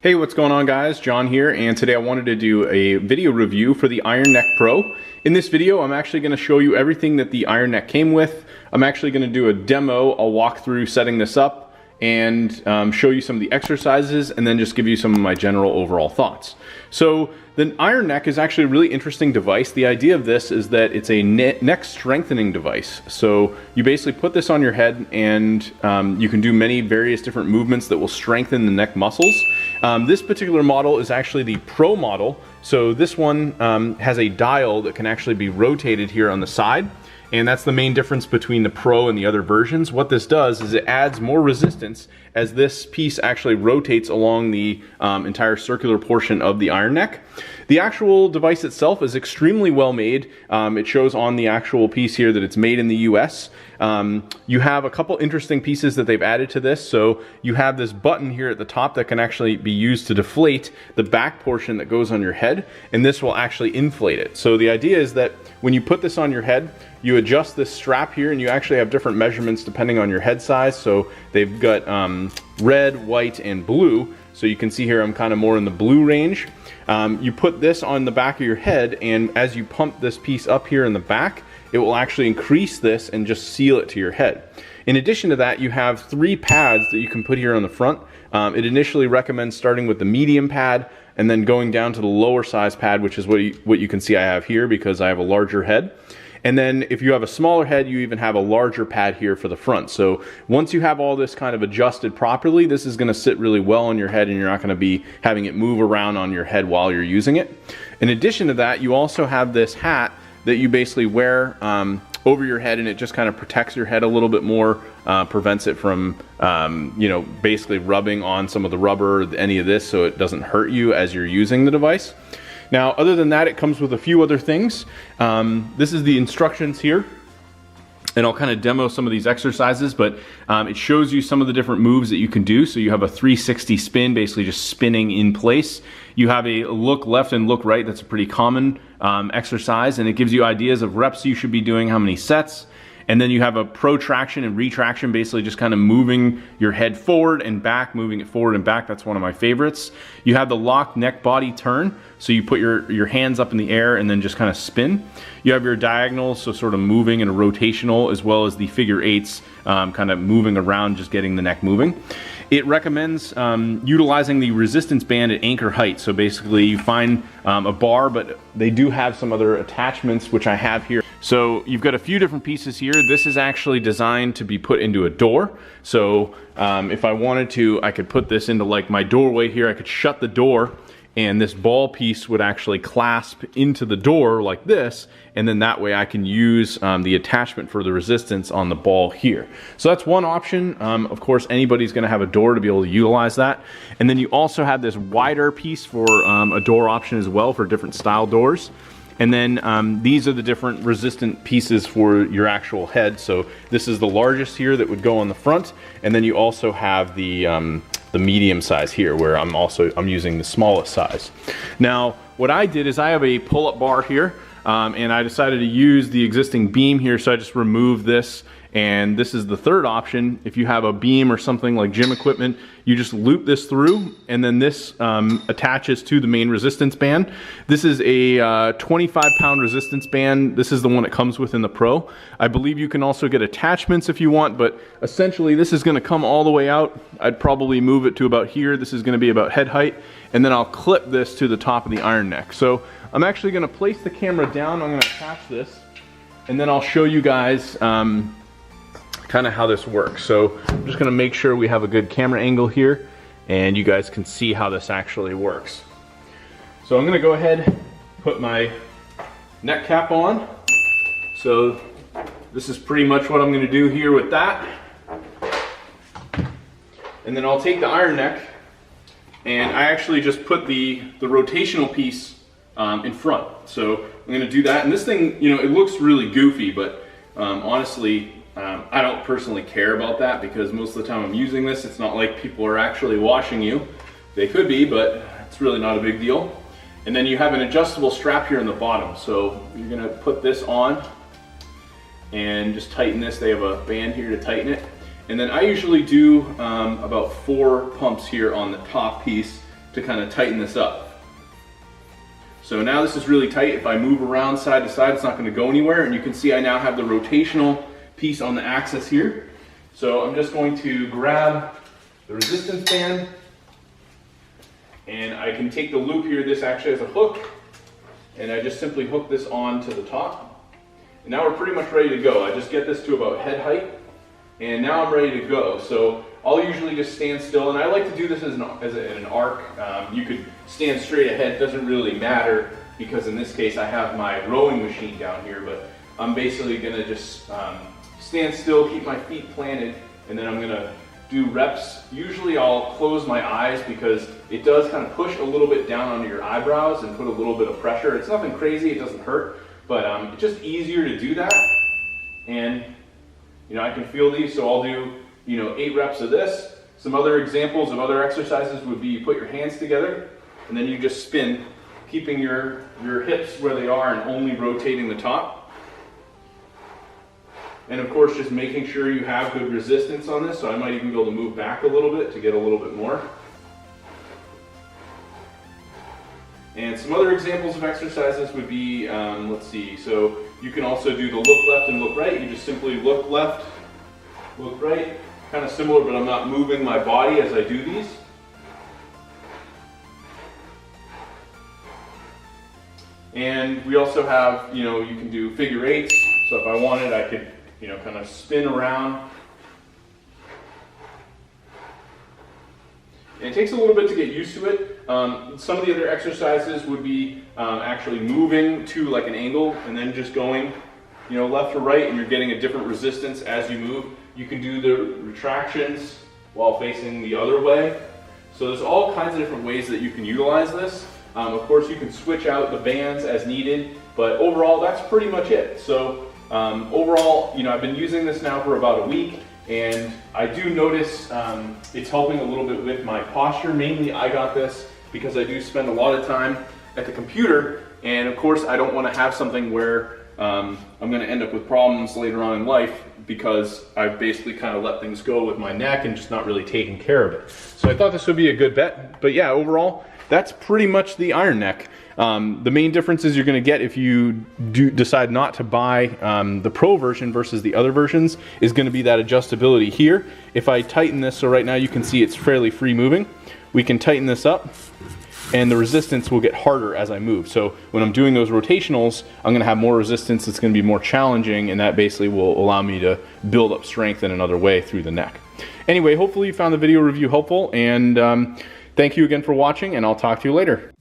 Hey, what's going on guys? John here, and today I wanted to do a video review for the Iron Neck Pro. In this video, I'm actually going to show you everything that the Iron Neck came with. I'm actually going to do a demo. I'll walk through setting this up and show you some of the exercises and then just give you some of my general overall thoughts. So the Iron Neck is actually a really interesting device. The idea of this is that it's a neck strengthening device. So you basically put this on your head and you can do many various different movements that will strengthen the neck muscles. This particular model is actually the Pro model. So this one has a dial that can actually be rotated here on the side. And that's the main difference between the Pro and the other versions. What this does is it adds more resistance as this piece actually rotates along the entire circular portion of the Iron Neck. The actual device itself is extremely well made. It shows on the actual piece here that it's made in the US. You have a couple interesting pieces that they've added to this. So you have this button here at the top that can actually be used to deflate the back portion that goes on your head, and this will actually inflate it. So the idea is that when you put this on your head, you adjust this strap here and you actually have different measurements depending on your head size. So they've got red, white, and blue. So you can see here I'm kind of more in the blue range. You put this on the back of your head, and as you pump this piece up here in the back, it will actually increase this and just seal it to your head. In addition to that, you have 3 pads that you can put here on the front. It initially recommends starting with the medium pad and then going down to the lower size pad, which is what you can see I have here because I have a larger head. And then if you have a smaller head, you even have a larger pad here for the front. So once you have all this kind of adjusted properly, this is gonna sit really well on your head and you're not gonna be having it move around on your head while you're using it. In addition to that, you also have this hat that you basically wear over your head, and it just kind of protects your head a little bit more, prevents it from, basically rubbing on some of the rubber or any of this, so it doesn't hurt you as you're using the device. Now, other than that, it comes with a few other things. This is the instructions here, and I'll kind of demo some of these exercises, but it shows you some of the different moves that you can do. So you have a 360 spin, basically just spinning in place. You have a look left and look right. That's a pretty common exercise, and it gives you ideas of reps you should be doing, how many sets. And then you have a protraction and retraction, basically just kind of moving your head forward and back, moving it forward and back. That's one of my favorites. You have the locked neck body turn. So you put your hands up in the air and then just kind of spin. You have your diagonals, so sort of moving in a rotational, as well as the figure eights, kind of moving around, just getting the neck moving. It recommends utilizing the resistance band at anchor height. So basically you find a bar, but they do have some other attachments, which I have here. So you've got a few different pieces here. This is actually designed to be put into a door. So if I wanted to, I could put this into like my doorway here. I could shut the door, and this ball piece would actually clasp into the door like this, and then that way I can use the attachment for the resistance on the ball here. So that's one option. Of course, anybody's gonna have a door to be able to utilize that. And then you also have this wider piece for a door option as well for different style doors. And then these are the different resistant pieces for your actual head. So this is the largest here that would go on the front, and then you also have the medium size here, where I'm using the smallest size. Now, what I did is I have a pull-up bar here, and I decided to use the existing beam here, so I just removed this. And this is the third option. If you have a beam or something like gym equipment, you just loop this through, and then this attaches to the main resistance band. This is a 25-pound resistance band. This is the one it comes with in the Pro. I believe you can also get attachments if you want, but essentially this is gonna come all the way out. I'd probably move it to about here. This is gonna be about head height, and then I'll clip this to the top of the Iron Neck. So I'm actually gonna place the camera down. I'm gonna attach this, and then I'll show you guys kind of how this works. So I'm just gonna make sure we have a good camera angle here and you guys can see how this actually works. So I'm gonna go ahead, put my neck cap on. So this is pretty much what I'm gonna do here with that. And then I'll take the Iron Neck, and I actually just put the rotational piece in front. So I'm gonna do that. And this thing, it looks really goofy, but honestly, I don't personally care about that because most of the time I'm using this. It's not like people are actually watching you. They could be, but it's really not a big deal. And then you have an adjustable strap here in the bottom. So you're gonna put this on and just tighten this. They have a band here to tighten it. And then I usually do about 4 pumps here on the top piece to kind of tighten this up. So now this is really tight. If I move around side to side, it's not going to go anywhere. And you can see I now have the rotational piece on the axis here. So I'm just going to grab the resistance band, and I can take the loop here. This actually has a hook, and I just simply hook this on to the top. And now we're pretty much ready to go. I just get this to about head height, and now I'm ready to go. So I'll usually just stand still, and I like to do this in an arc. You could stand straight ahead, doesn't really matter, because in this case I have my rowing machine down here, but I'm basically gonna just stand still, keep my feet planted, and then I'm gonna do reps. Usually I'll close my eyes because it does kind of push a little bit down onto your eyebrows and put a little bit of pressure. It's nothing crazy, it doesn't hurt, but it's just easier to do that. And you know, I can feel these, so I'll do 8 reps of this. Some other examples of other exercises would be you put your hands together and then you just spin, keeping your hips where they are and only rotating the top. And of course, just making sure you have good resistance on this, so I might even be able to move back a little bit to get a little bit more. And some other examples of exercises would be, let's see, so you can also do the look left and look right. You just simply look left, look right, kind of similar, but I'm not moving my body as I do these. And we also have, you can do figure eights. So if I wanted, I could, kind of spin around. And it takes a little bit to get used to it. Some of the other exercises would be actually moving to like an angle and then just going, left or right, and you're getting a different resistance as you move. You can do the retractions while facing the other way. So there's all kinds of different ways that you can utilize this. Of course, you can switch out the bands as needed, but overall, that's pretty much it. So overall, I've been using this now for about a week, and I do notice it's helping a little bit with my posture. Mainly, I got this because I do spend a lot of time at the computer, and of course, I don't want to have something where I'm going to end up with problems later on in life because I've basically kind of let things go with my neck and just not really taking care of it. So I thought this would be a good bet. But yeah, overall, that's pretty much the Iron Neck. The main differences you're going to get if you decide not to buy the Pro version versus the other versions is going to be that adjustability here. If I tighten this, so right now you can see it's fairly free moving, we can tighten this up and the resistance will get harder as I move. So when I'm doing those rotationals, I'm going to have more resistance, it's going to be more challenging, and that basically will allow me to build up strength in another way through the neck. Anyway, hopefully you found the video review helpful, and thank you again for watching, and I'll talk to you later.